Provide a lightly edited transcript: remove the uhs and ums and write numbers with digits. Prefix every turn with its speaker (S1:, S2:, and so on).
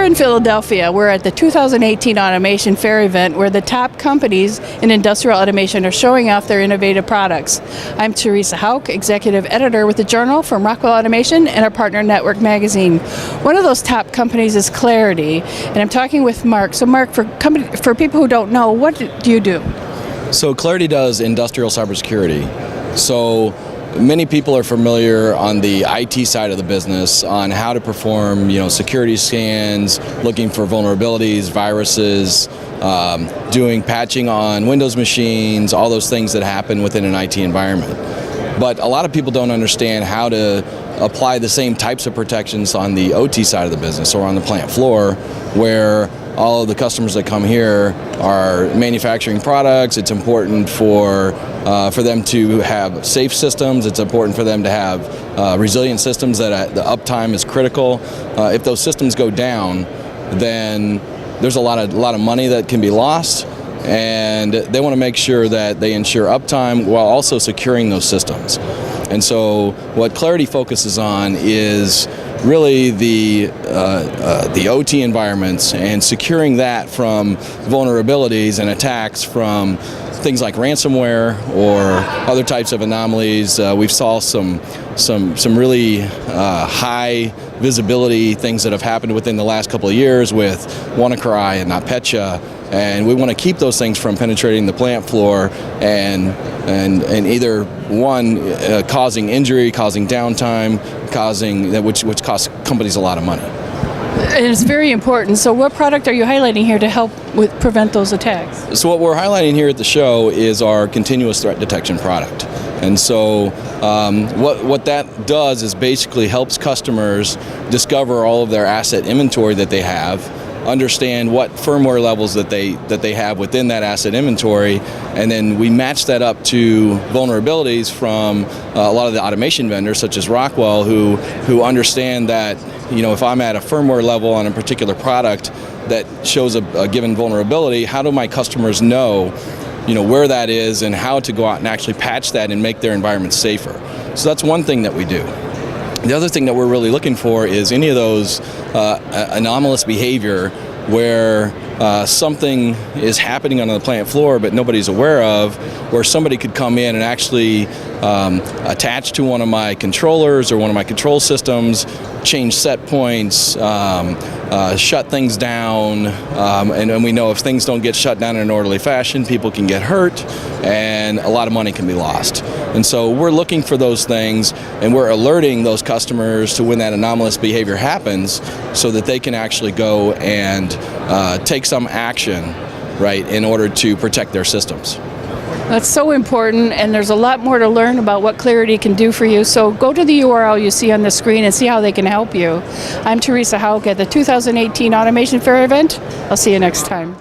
S1: Here in Philadelphia, we're at the 2018 Automation Fair event where the top companies in industrial automation are showing off their innovative products. I'm Teresa Hauk, Executive Editor with the Journal from Rockwell Automation and our partner Network Magazine. One of those top companies is Claroty, and I'm talking with Mark. So Mark, for people who don't know, what do you do?
S2: So Claroty does industrial cybersecurity. So many people are familiar on the IT side of the business on how to perform, security scans, looking for vulnerabilities, viruses, doing patching on Windows machines, all those things that happen within an IT environment. But a lot of people don't understand how to apply the same types of protections on the OT side of the business or on the plant floor, where all of the customers that come here are manufacturing products. It's important for them to have safe systems. It's important for them to have resilient systems that the uptime is critical. If those systems go down, then there's a lot of money that can be lost, and they want to make sure that they ensure uptime while also securing those systems. And so what Claroty focuses on is really the OT environments and securing that from vulnerabilities and attacks from things like ransomware or other types of anomalies. We've saw some really high visibility things that have happened within the last couple of years with WannaCry and NotPetya, and we want to keep those things from penetrating the plant floor and either causing injury, causing downtime, which costs companies a lot of money.
S1: And it's very important. So what product are you highlighting here to help prevent those attacks?
S2: So what we're highlighting here at the show is our continuous threat detection product. And so what that does is basically helps customers discover all of their asset inventory that they have, understand what firmware levels that they have within that asset inventory, and then we match that up to vulnerabilities from a lot of the automation vendors such as Rockwell who understand that if I'm at a firmware level on a particular product that shows a given vulnerability, how do my customers know where that is and how to go out and actually patch that and make their environment safer. So that's one thing that we do. The other thing that we're really looking for is any of those anomalous behavior where something is happening on the plant floor but nobody's aware of, where somebody could come in and actually attach to one of my controllers or one of my control systems, change set points, shut things down, and we know if things don't get shut down in an orderly fashion, people can get hurt and a lot of money can be lost. And so we're looking for those things, and we're alerting those customers to when that anomalous behavior happens so that they can actually go and take some action, right, in order to protect their systems.
S1: That's so important, and there's a lot more to learn about what Claroty can do for you. So go to the URL you see on the screen and see how they can help you. I'm Teresa Hauk at the 2018 Automation Fair event. I'll see you next time.